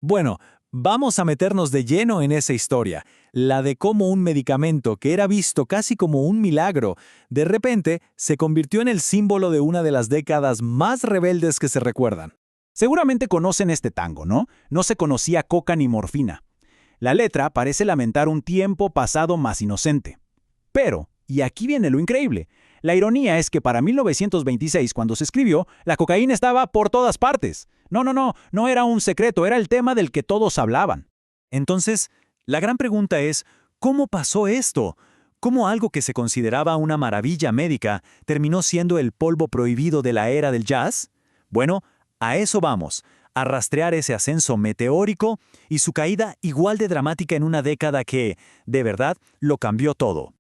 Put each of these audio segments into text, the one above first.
Bueno, vamos a meternos de lleno en esa historia, la de cómo un medicamento que era visto casi como un milagro, de repente se convirtió en el símbolo de una de las décadas más rebeldes que se recuerdan. Seguramente conocen este tango, ¿no? No se conocía coca ni morfina. La letra parece lamentar un tiempo pasado más inocente. Pero, y aquí viene lo increíble, la ironía es que para 1926, cuando se escribió, la cocaína estaba por todas partes. No era un secreto, era el tema del que todos hablaban. Entonces, la gran pregunta es, ¿cómo pasó esto? ¿Cómo algo que se consideraba una maravilla médica terminó siendo el polvo prohibido de la era del jazz? Bueno, a eso vamos, a rastrear ese ascenso meteórico y su caída igual de dramática en una década que, de verdad, lo cambió todo.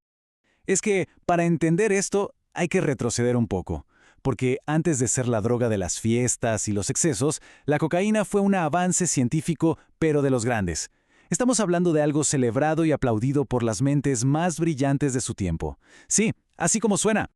Es que, para entender esto, hay que retroceder un poco, porque antes de ser la droga de las fiestas y los excesos, la cocaína fue un avance científico, pero de los grandes. Estamos hablando de algo celebrado y aplaudido por las mentes más brillantes de su tiempo. Sí, así como suena.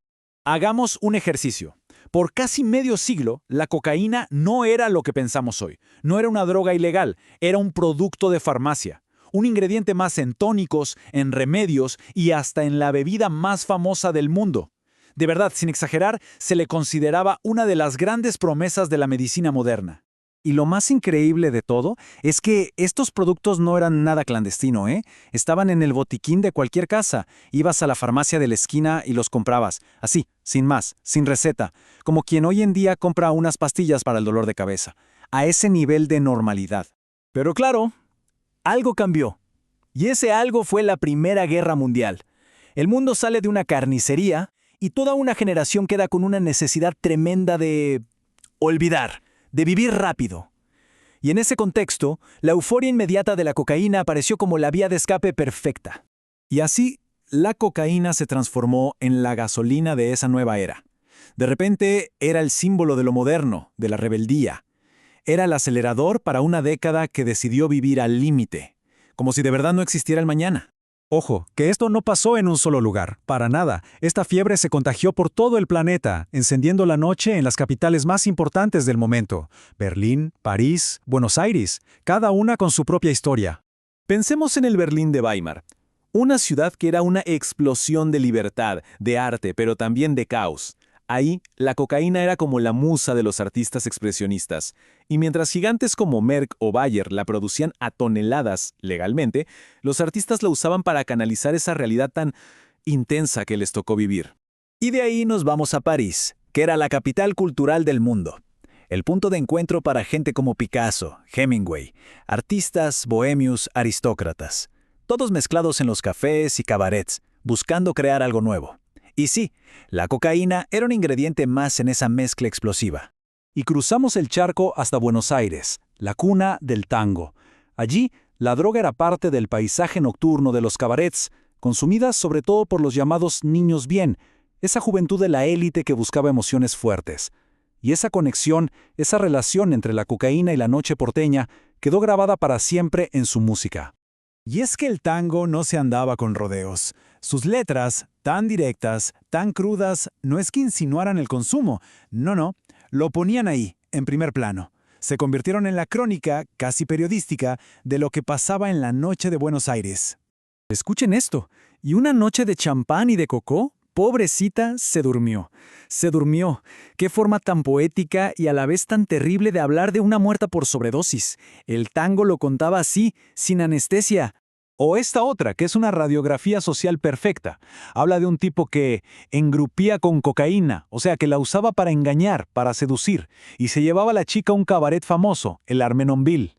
Hagamos un ejercicio. Por casi medio siglo, la cocaína no era lo que pensamos hoy. No era una droga ilegal, era un producto de farmacia. Un ingrediente más en tónicos, en remedios y hasta en la bebida más famosa del mundo. De verdad, sin exagerar, se le consideraba una de las grandes promesas de la medicina moderna. Y lo más increíble de todo es que estos productos no eran nada clandestino, ¿eh? Estaban en el botiquín de cualquier casa. Ibas a la farmacia de la esquina y los comprabas, así, sin más, sin receta, como quien hoy en día compra unas pastillas para el dolor de cabeza, a ese nivel de normalidad. Pero claro, algo cambió. Y ese algo fue la Primera Guerra Mundial. El mundo sale de una carnicería y toda una generación queda con una necesidad tremenda de olvidar, de vivir rápido. Y en ese contexto, la euforia inmediata de la cocaína apareció como la vía de escape perfecta. Y así, la cocaína se transformó en la gasolina de esa nueva era. De repente, era el símbolo de lo moderno, de la rebeldía. Era el acelerador para una década que decidió vivir al límite, como si de verdad no existiera el mañana. Ojo, que esto no pasó en un solo lugar, para nada. Esta fiebre se contagió por todo el planeta, encendiendo la noche en las capitales más importantes del momento: Berlín, París, Buenos Aires, cada una con su propia historia. Pensemos en el Berlín de Weimar, una ciudad que era una explosión de libertad, de arte, pero también de caos. Ahí, la cocaína era como la musa de los artistas expresionistas, y mientras gigantes como Merck o Bayer la producían a toneladas legalmente, los artistas la usaban para canalizar esa realidad tan intensa que les tocó vivir. Y de ahí nos vamos a París, que era la capital cultural del mundo. El punto de encuentro para gente como Picasso, Hemingway, artistas, bohemios, aristócratas, todos mezclados en los cafés y cabarets, buscando crear algo nuevo. Y sí, la cocaína era un ingrediente más en esa mezcla explosiva. Y cruzamos el charco hasta Buenos Aires, la cuna del tango. Allí, la droga era parte del paisaje nocturno de los cabarets, consumida sobre todo por los llamados niños bien, esa juventud de la élite que buscaba emociones fuertes. Y esa conexión, esa relación entre la cocaína y la noche porteña, quedó grabada para siempre en su música. Y es que el tango no se andaba con rodeos. Sus letras, tan directas, tan crudas, no es que insinuaran el consumo, no, lo ponían ahí, en primer plano. Se convirtieron en la crónica, casi periodística, de lo que pasaba en la noche de Buenos Aires. Escuchen esto, ¿y una noche de champán y de cocó? Pobrecita, se durmió. Se durmió. Qué forma tan poética y a la vez tan terrible de hablar de una muerta por sobredosis. El tango lo contaba así, sin anestesia. O esta otra, que es una radiografía social perfecta. Habla de un tipo que engrupía con cocaína, o sea, que la usaba para engañar, para seducir, y se llevaba a la chica a un cabaret famoso, el Armenonville.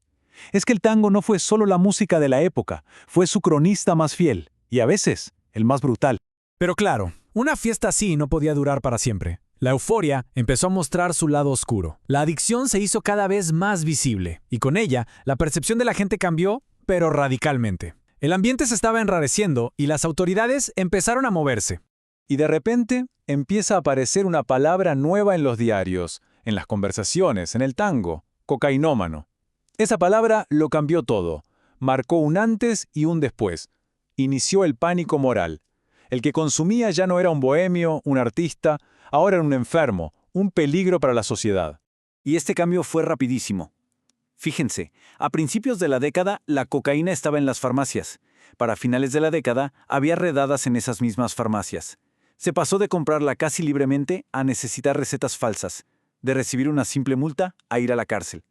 Es que el tango no fue solo la música de la época, fue su cronista más fiel, y a veces, el más brutal. Pero claro, una fiesta así no podía durar para siempre. La euforia empezó a mostrar su lado oscuro. La adicción se hizo cada vez más visible, y con ella, la percepción de la gente cambió, pero radicalmente. El ambiente se estaba enrareciendo y las autoridades empezaron a moverse. Y de repente empieza a aparecer una palabra nueva en los diarios, en las conversaciones, en el tango: cocainómano. Esa palabra lo cambió todo. Marcó un antes y un después. Inició el pánico moral. El que consumía ya no era un bohemio, un artista, ahora era un enfermo, un peligro para la sociedad. Y este cambio fue rapidísimo. Fíjense, a principios de la década la cocaína estaba en las farmacias. Para finales de la década había redadas en esas mismas farmacias. Se pasó de comprarla casi libremente a necesitar recetas falsas, de recibir una simple multa a ir a la cárcel.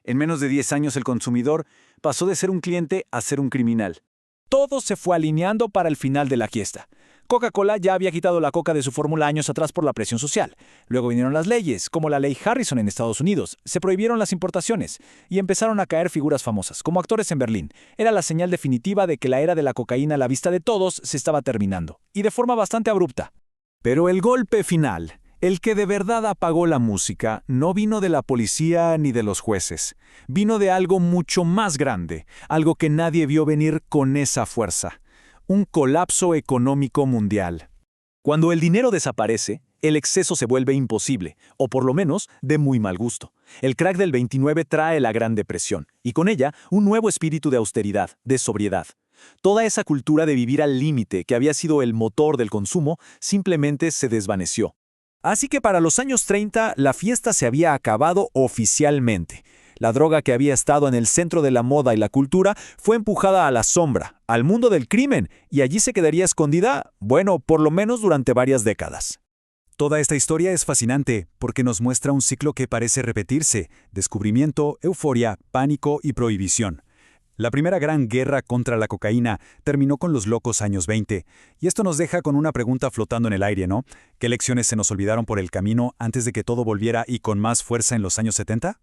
En menos de 10 años el consumidor pasó de ser un cliente a ser un criminal. Todo se fue alineando para el final de la fiesta. Coca-Cola ya había quitado la coca de su fórmula años atrás por la presión social. Luego vinieron las leyes, como la ley Harrison en Estados Unidos. Se prohibieron las importaciones y empezaron a caer figuras famosas, como actores en Berlín. Era la señal definitiva de que la era de la cocaína a la vista de todos se estaba terminando, y de forma bastante abrupta. Pero el golpe final, el que de verdad apagó la música, no vino de la policía ni de los jueces. Vino de algo mucho más grande, algo que nadie vio venir con esa fuerza. Un colapso económico mundial. Cuando el dinero desaparece, el exceso se vuelve imposible, o por lo menos de muy mal gusto. El crack del 29 trae la Gran Depresión, y con ella un nuevo espíritu de austeridad, de sobriedad. Toda esa cultura de vivir al límite que había sido el motor del consumo simplemente se desvaneció. Así que para los años 30 la fiesta se había acabado oficialmente. La droga que había estado en el centro de la moda y la cultura fue empujada a la sombra, al mundo del crimen, y allí se quedaría escondida, bueno, por lo menos durante varias décadas. Toda esta historia es fascinante porque nos muestra un ciclo que parece repetirse: descubrimiento, euforia, pánico y prohibición. La primera gran guerra contra la cocaína terminó con los locos años 20, y esto nos deja con una pregunta flotando en el aire, ¿no? ¿Qué lecciones se nos olvidaron por el camino antes de que todo volviera y con más fuerza en los años 70?